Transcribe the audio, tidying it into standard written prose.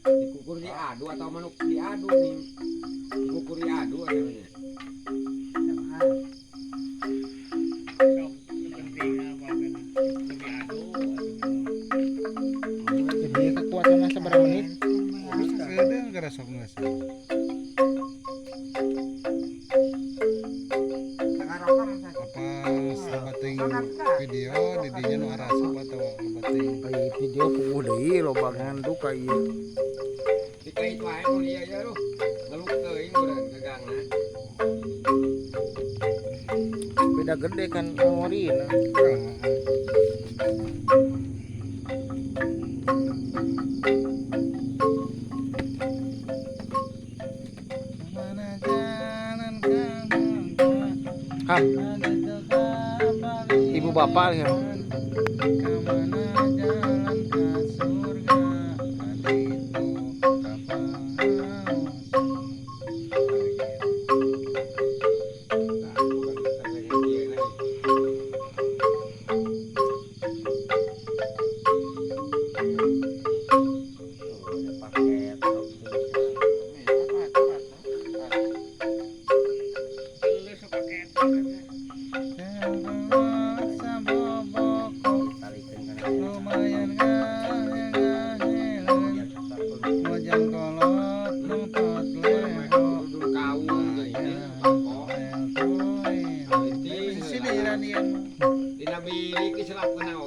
Dikukur diadu atau manuk diadu nih? Dikukur diadu namanya. Jadi kekuatannya seberapa menit? Ada nggak rasa nggak sih? Apa sabating video didinya nu arasap atau sabating Kayak video puguh deui loba nganduk ka ieu. Dikait wae nu lieu ya lu. Ngeluk teuing urang gagangna. Beda gede kan memorina. mana jalan kamu Ham, ibu bapak ya. kemana jalan ke surga itu kapan Nah, bukan kita kayak dia nih. Tuh, ada paket. lumayan wajan kolot nontot Di nabili kisalap ka na o